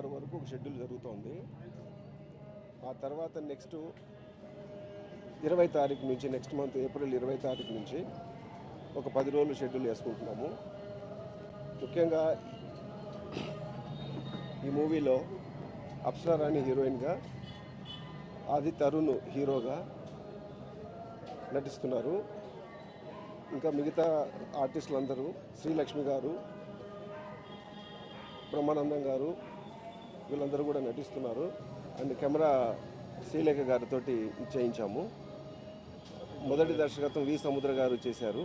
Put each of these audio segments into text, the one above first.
6 వరకు ఒక షెడ్యూల్ జరుగుతోంది. ఆ తర్వాత నెక్స్ట్ 20 తారీఖు నుంచి, నెక్స్ట్ మంత్ ఏప్రిల్ 20 తారీఖు నుంచి ఒక 10 రోజులు షెడ్యూల్ వేసుకుంటున్నాము. ముఖ్యంగా ఈ మూవీలో అప్సరా రాణి హీరోయిన్గా, ఆది తరుణ్ హీరోగా నటిస్తున్నారు. ఇంకా మిగతా ఆర్టిస్టులందరూ శ్రీలక్ష్మి గారు, బ్రహ్మానందం గారు వీళ్ళందరూ కూడా నటిస్తున్నారు. అండ్ కెమెరా శ్రీలేఖ గారితో ఇచ్చేయించాము. మొదటి దర్శకత్వం వి సముద్ర గారు చేశారు.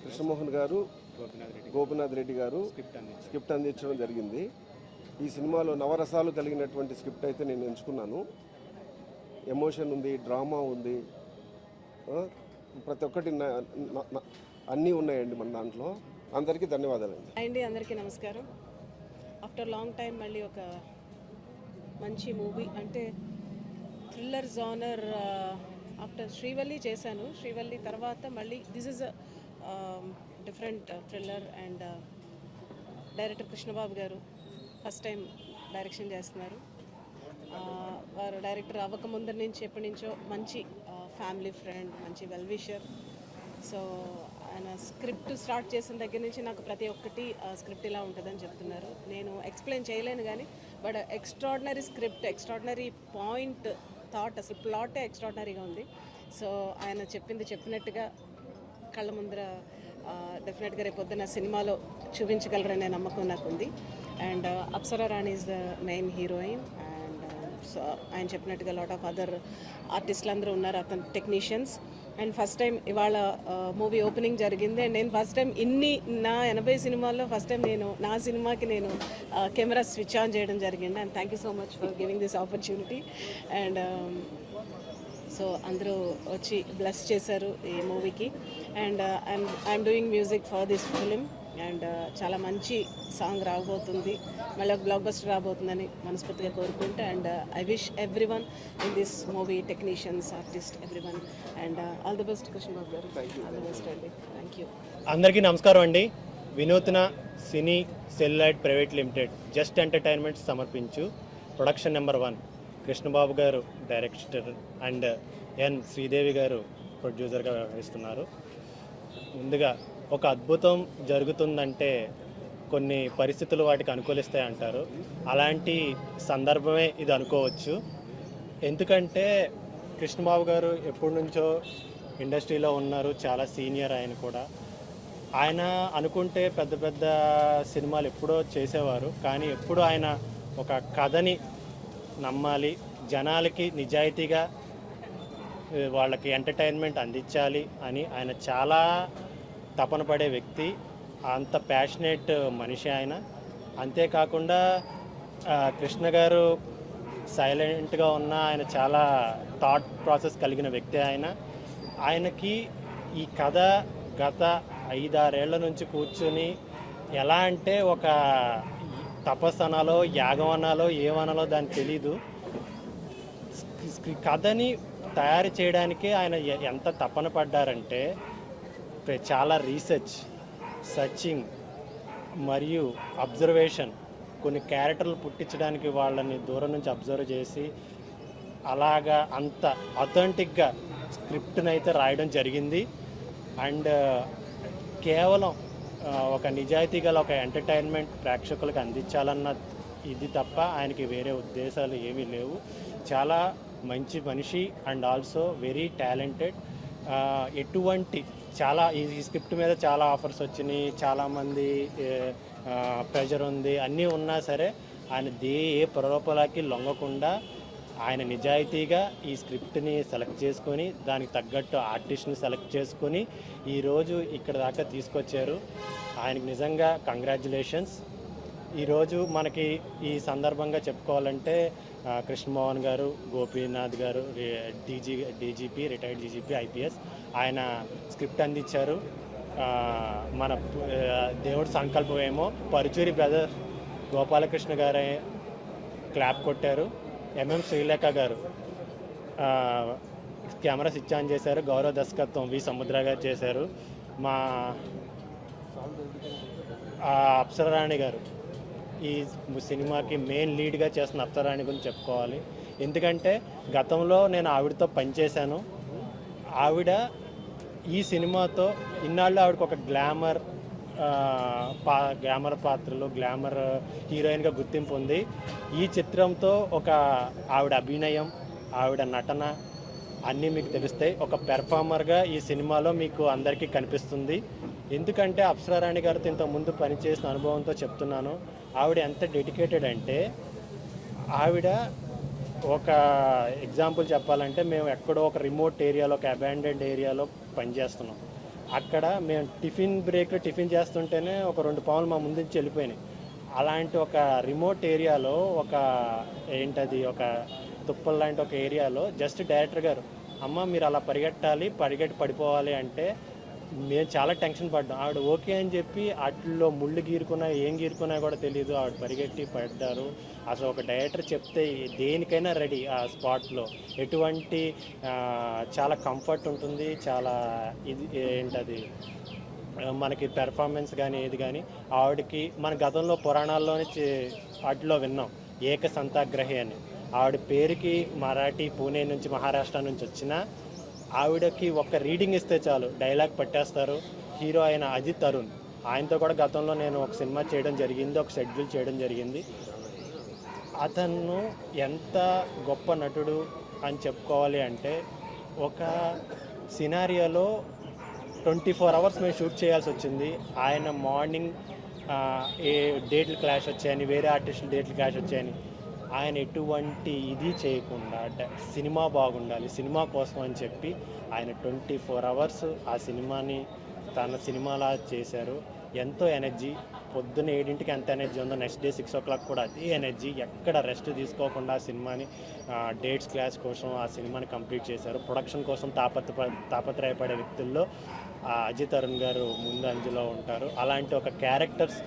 కృష్ణమోహన్ గారు, గోపినాథ్ రెడ్డి గారు స్క్రిప్ట్ అందించడం జరిగింది. ఈ సినిమాలో నవరసాలు కలిగినటువంటి స్క్రిప్ట్ అయితే నేను ఎంచుకున్నాను. ఎమోషన్ ఉంది, డ్రామా ఉంది, ప్రతి ఒక్కటి అన్నీ ఉన్నాయండి మన దాంట్లో. అందరికీ ధన్యవాదాలండి. అండి, అందరికీ నమస్కారం. ఆఫ్టర్ లాంగ్ టైం మళ్ళీ ఒక మంచి మూవీ, అంటే థ్రిల్లర్ జానర్. ఆఫ్టర్ శ్రీవల్లి చేశాను. శ్రీవల్లి తర్వాత మళ్ళీ this is different thriller. And director Krishnababu గారు ఫస్ట్ టైం డైరెక్షన్ చేస్తున్నారు. వారు డైరెక్టర్ అవ్వకముందరి నుంచి ఎప్పటి నుంచో మంచి ఫ్యామిలీ ఫ్రెండ్, మంచి వెల్ విషర్. సో ఆయన స్క్రిప్ట్ స్టార్ట్ చేసిన దగ్గర నుంచి నాకు ప్రతి ఒక్కటి స్క్రిప్ట్ ఇలా ఉంటుందని చెప్తున్నారు. నేను ఎక్స్ప్లెయిన్ చేయలేను కానీ, but extraordinary script, extraordinary point, thought, అసలు ప్లాటే ఎక్స్ట్రాడినరీగా ఉంది. సో ఆయన చెప్పినట్టుగా కళ్ళ ముందర డెఫినెట్గా రేపు పొద్దున్న సినిమాలో చూపించగలరనే నమ్మకం నాకు ఉంది. And Apsara Rani is the main heroine. And so ఆయన చెప్పినట్టుగా లాట్ ఆఫ్ అదర్ ఆర్టిస్టులు అందరూ ఉన్నారు, అతను టెక్నీషియన్స్. అండ్ ఫస్ట్ టైం ఇవాళ మూవీ ఓపెనింగ్ జరిగింది. అండ్ నేను ఫస్ట్ టైం నా 80 సినిమాల్లో ఫస్ట్ టైం నా సినిమాకి కెమెరా స్విచ్ ఆన్ చేయడం జరిగింది. And thank you so much for giving this opportunity. And so అందరూ వచ్చి బ్లెస్ చేశారు ఈ మూవీకి. And I'm doing music for this film. And చాలా మంచి సాంగ్ రాబోతుంది, మళ్ళీ ఒక బ్లాక్ బస్టర్ రాబోతుందని మనస్ఫూర్తిగా కోరుకుంటే. And I wish every one in this movie, technicians, artist, every one. And all the best Krishnababu గారు. ఆల్ ది బెస్ట్ అండి. Thank you. అందరికీ నమస్కారం అండి. Vinootna cine celluloid private limited just entertainment సమర్పించు ప్రొడక్షన్ నెంబర్ 1 కృష్ణబాబు గారు డైరెక్టర్ అండ్ ఎన్ శ్రీదేవి గారు ప్రొడ్యూసర్గా వ్యవహరిస్తున్నారు. ముందుగా ఒక అద్భుతం జరుగుతుందంటే కొన్ని పరిస్థితులు వాటికి అనుకూలిస్తాయి అంటారు. అలాంటి సందర్భమే ఇది అనుకోవచ్చు. ఎందుకంటే కృష్ణబాబు గారు ఎప్పటి నుంచో ఇండస్ట్రీలో ఉన్నారు, చాలా సీనియర్. ఆయన కూడా ఆయన అనుకుంటే పెద్ద పెద్ద సినిమాలు ఎప్పుడో చేసేవారు, కానీ ఎప్పుడు ఆయన ఒక కథని నమ్మాలి, జనాలకి నిజాయితీగా వాళ్ళకి ఎంటర్టైన్మెంట్ అందించాలి అని ఆయన చాలా తపన పడే వ్యక్తి. అంత ప్యాషనేట్ మనిషి ఆయన. అంతేకాకుండా కృష్ణ గారు సైలెంట్గా ఉన్న ఆయన చాలా థాట్ ప్రాసెస్ కలిగిన వ్యక్తి. ఆయనకి ఈ కథ గత 5-6 ఏళ్ల నుంచి కూర్చొని ఎలా అంటే ఒక తపస్సు అనాలో, యాగం అనాలో, ఏమనాలో దానికి తెలీదు. కథని తయారు చేయడానికే ఆయన ఎంత తపన పడ్డారంటే చాలా రీసెర్చ్, సర్చింగ్ మరియు అబ్జర్వేషన్, కొన్ని క్యారెక్టర్లు పుట్టించడానికి వాళ్ళని దూరం నుంచి అబ్జర్వ్ చేసి అలాగా అంత అథెంటిక్గా స్క్రిప్ట్ని అయితే రాయడం జరిగింది. అండ్ కేవలం ఒక నిజాయితీ గల ఒక ఎంటర్టైన్మెంట్ ప్రేక్షకులకు అందించాలన్న ఇది తప్ప ఆయనకి వేరే ఉద్దేశాలు ఏమీ లేవు. చాలా మంచి మనిషి అండ్ ఆల్సో వెరీ టాలెంటెడ్. ఎటువంటి చాలా ఈ స్క్రిప్ట్ మీద చాలా ఆఫర్స్ వచ్చినాయి, చాలామంది ప్రెషర్ ఉంది, అన్నీ ఉన్నా సరే ఆయన ఏ ప్రలోభాలకి లొంగకుండా ఆయన నిజాయితీగా ఈ స్క్రిప్ట్ని సెలెక్ట్ చేసుకొని దానికి తగ్గట్టు ఆర్టిస్ట్ని సెలెక్ట్ చేసుకొని ఈరోజు ఇక్కడ దాకా తీసుకొచ్చారు. ఆయనకు నిజంగా కంగ్రాచ్యులేషన్స్. ఈరోజు మనకి ఈ సందర్భంగా చెప్పుకోవాలంటే కృష్ణమోహన్ గారు, గోపీనాథ్ గారు, డీజీపీ, రిటైర్డ్ డీజీపీ, ఐపీఎస్, ఆయన స్క్రిప్ట్ అందించారు. మన దేవుడి సంకల్పం ఏమో పరుచూరి బ్రదర్ గోపాలకృష్ణ గారే క్లాప్ కొట్టారు. ఎంఎం శ్రీలేఖ గారు కెమెరా స్విచ్ ఆన్ చేశారు. గౌరవ దర్శకత్వం వి సముద్ర గారు చేశారు. మా అప్సరారాణి గారు ఈ సినిమాకి మెయిన్ లీడ్గా చేస్తున్న అప్సరాణి గురించి చెప్పుకోవాలి. ఎందుకంటే గతంలో నేను ఆవిడతో పనిచేశాను. ఆవిడ ఈ సినిమాతో ఇన్నాళ్ళు ఆవిడకు ఒక గ్లామర్ పాత్రలు, గ్లామర్ హీరోయిన్గా గుర్తింపు ఉంది. ఈ చిత్రంతో ఒక ఆవిడ అభినయం, ఆవిడ నటన అన్నీ మీకు తెలుస్తాయి. ఒక పెర్ఫార్మర్గా ఈ సినిమాలో మీకు అందరికీ కనిపిస్తుంది. ఎందుకంటే అప్సరారాణి గారితో ఇంతకుముందు పనిచేసిన అనుభవంతో చెప్తున్నాను. ఆవిడ ఎంత డెడికేటెడ్ అంటే, ఆవిడ ఒక ఎగ్జాంపుల్ చెప్పాలంటే, మేము ఎక్కడో ఒక రిమోట్ ఏరియాలో, ఒక అబాండెడ్ ఏరియాలో పనిచేస్తున్నాం. అక్కడ మేము టిఫిన్ చేస్తుంటేనే ఒక 2 పాములు మా ముందు నుంచి వెళ్ళిపోయినాయి. అలాంటి ఒక రిమోట్ ఏరియాలో ఒక తుప్పల లాంటి ఒక ఏరియాలో జస్ట్ డైరెక్టర్ గారు, అమ్మ మీరు అలా పరిగెట్టి పడిపోవాలి అంటే మేము చాలా టెన్షన్ పడ్డాం. ఆవిడ ఓకే అని చెప్పి అట్లలో ముళ్ళు ఏం గీరుకున్నా కూడా తెలియదు, ఆవిడ పరిగెట్టి పడ్డారు. అసలు ఒక డైరెక్టర్ చెప్తే దేనికైనా రెడీ ఆ స్పాట్లో. ఎటువంటి చాలా కంఫర్ట్ ఉంటుంది, చాలా మనకి పెర్ఫార్మెన్స్ కానీ ఏది కానీ ఆవిడకి మన గతంలో పురాణాల్లోనే వాటిలో విన్నాం ఏకసంతాగ్రహి అని. ఆవిడ పేరుకి మరాఠీ పూణే నుంచి మహారాష్ట్ర నుంచి వచ్చిన ఆవిడకి ఒక రీడింగ్ ఇస్తే చాలు డైలాగ్ పట్టేస్తారు. హీరో అయిన అజిత్ తరుణ్, ఆయనతో కూడా గతంలో నేను ఒక సినిమా చేయడం జరిగింది, ఒక షెడ్యూల్ చేయడం జరిగింది. అతను ఎంత గొప్ప నటుడు అని చెప్పుకోవాలి అంటే, ఒక సినారియోలో 24 అవర్స్ మేము షూట్ చేయాల్సి వచ్చింది. ఆయన మార్నింగ్ ఏ డేట్లు క్లాష్ వచ్చాయని, వేరే ఆర్టిస్టులు డేట్లు క్లాష్ వచ్చాయని, ఆయన ఎటువంటి ఇది చేయకుండా సినిమా బాగుండాలి, సినిమా కోసం అని చెప్పి ఆయన 24 అవర్స్ ఆ సినిమాని తన సినిమాలా చేశారు. ఎంతో ఎనర్జీ, పొద్దున్న 7ంటికి ఎంత ఎనర్జీ ఉందో నెక్స్ట్ డే 6 o'clock కూడా అదే ఎనర్జీ, ఎక్కడ రెస్ట్ తీసుకోకుండా ఆ సినిమాని డేట్స్ క్లాస్ కోసం ఆ సినిమాని కంప్లీట్ చేశారు. ప్రొడక్షన్ కోసం తాపత్రయపడే వ్యక్తుల్లో అజిత్ తరుణ్ గారు ముందు అంజులో ఉంటారు. అలాంటి ఒక క్యారెక్టర్స్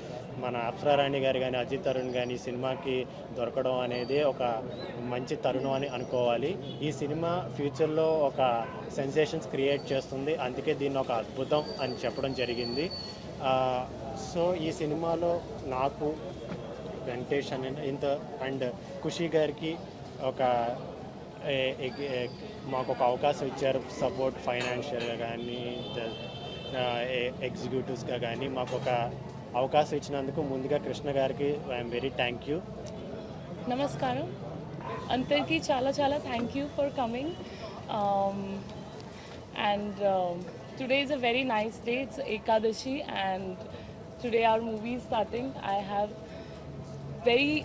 మన అప్సరారాణి గారు కానీ అజిత్ తరుణ్ కానీ సినిమాకి దొరకడం అనేది ఒక మంచి తరుణం అని అనుకోవాలి. ఈ సినిమా ఫ్యూచర్లో ఒక సెన్సేషన్స్ క్రియేట్ చేస్తుంది, అందుకే దీన్ని ఒక అద్భుతం అని చెప్పడం జరిగింది. సో ఈ సినిమాలో నాకు వెంకటేష్ అండ్ ఖుషి గారికి మాకు ఒక అవకాశం ఇచ్చారు. సపోర్ట్ ఫైనాన్షియల్గా కానీ ఎగ్జిక్యూటివ్స్గా కానీ మాకు ఒక అవకాశం ఇచ్చినందుకు ముందుగా కృష్ణ గారికి ఐఎమ్ వెరీ థ్యాంక్ యూ. నమస్కారం అందరికీ, చాలా చాలా thank you for coming. And today is a very nice day. It's Ekadashi and today our movie is starting. I have very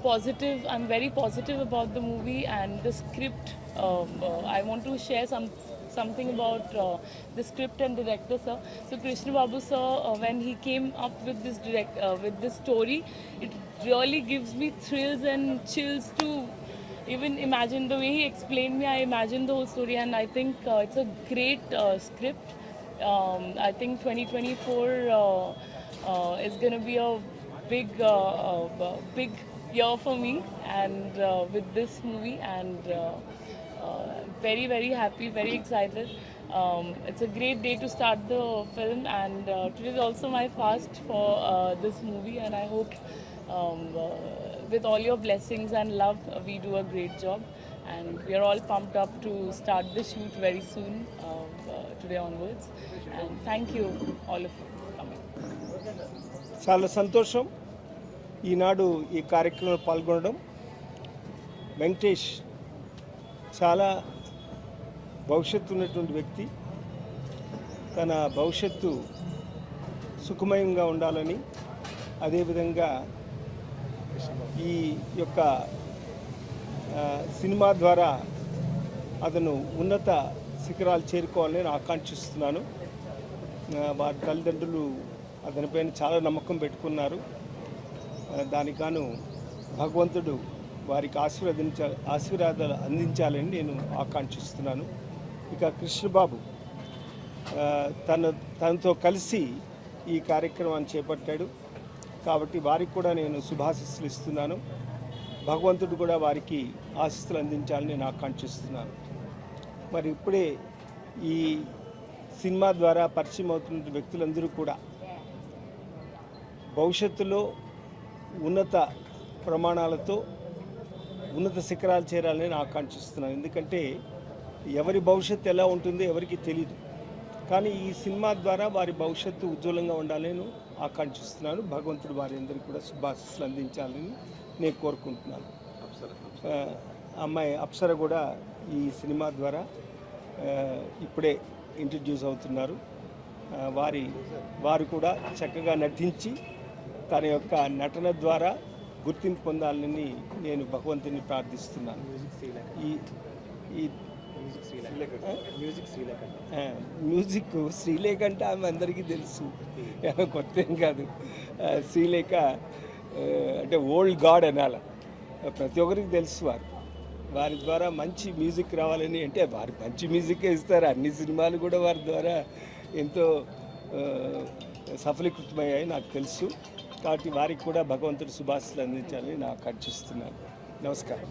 positive. I'm very positive about the movie and the script. I want to share something about the script and director, sir. So Krishna Babu sir, when he came up with this story, it really gives me thrills and chills to even imagine. The way he explained me, I imagined the whole story, and I think it's a great script. I think 2024 is going to be a big year for me, and with this movie, and very very happy, very excited. It's a great day to start the film, and today is also my fast for this movie, and I hope with all your blessings and love, we do a great job, and we are all pumped up to start the shoot very soon, today onwards. And thank you all of you for coming. చాలా సంతోషం ఈనాడు ఈ కార్యక్రమంలో పాల్గొనడం. వెంకటేష్ చాలా భవిష్యత్తు ఉన్నటువంటి వ్యక్తి. తన భవిష్యత్తు సుఖమయంగా ఉండాలని, అదేవిధంగా ఈ యొక్క సినిమా ద్వారా అతను ఉన్నత శిఖరాలు చేరుకోవాలని నేను ఆకాంక్షిస్తున్నాను. వారి తల్లిదండ్రులు అతనిపైన చాలా నమ్మకం పెట్టుకున్నారు. దానికి గాను భగవంతుడు వారికి ఆశీర్వాదాలు అందించాలని నేను ఆకాంక్షిస్తున్నాను. ఇక కృష్ణబాబు తనతో కలిసి ఈ కార్యక్రమాన్ని చేపట్టాడు కాబట్టి వారికి కూడా నేను శుభాశీస్సులు ఇస్తున్నాను. భగవంతుడు కూడా వారికి ఆశీస్సులు అందించాలని నేను ఆకాంక్షిస్తున్నాను. మరి ఇప్పుడే ఈ సినిమా ద్వారా పరిచయం అవుతున్న వ్యక్తులందరూ కూడా భవిష్యత్తులో ఉన్నత ప్రమాణాలతో ఉన్నత శిఖరాలు చేరాలని నేను ఆకాంక్షిస్తున్నాను. ఎందుకంటే ఎవరి భవిష్యత్తు ఎలా ఉంటుందో ఎవరికి తెలియదు, కానీ ఈ సినిమా ద్వారా వారి భవిష్యత్తు ఉజ్వలంగా ఉండాలని నేను ఆకాంక్షిస్తున్నాను. భగవంతుడు వారి అందరికీ కూడా శుభాశీస్సులు అందించాలని నేను కోరుకుంటున్నాను. అమ్మాయి అప్సర కూడా ఈ సినిమా ద్వారా ఇప్పుడే ఇంట్రడ్యూస్ అవుతున్నారు. వారు కూడా చక్కగా నటించి తన యొక్క నటన ద్వారా గుర్తింపు పొందాలని నేను భగవంతుని ప్రార్థిస్తున్నాను. మ్యూజిక్ శ్రీలేఖ అంటే ఆమె అందరికీ తెలుసు, కొత్త ఏం కాదు. శ్రీలేఖ అంటే ఓల్డ్ గాడ్ అనాల, ప్రతి ఒక్కరికి తెలుసు. వారి ద్వారా మంచి మ్యూజిక్ రావాలని, అంటే వారు మంచి మ్యూజికే ఇస్తారు. అన్ని సినిమాలు కూడా వారి ద్వారా ఎంతో సఫలీకృతమయ్యాయి నాకు తెలుసు. కాబట్టి వారికి కూడా భగవంతుడి శుభాశీస్సులు అందించాలని నాకు ఆకాంక్షిస్తున్నాను. నమస్కారం.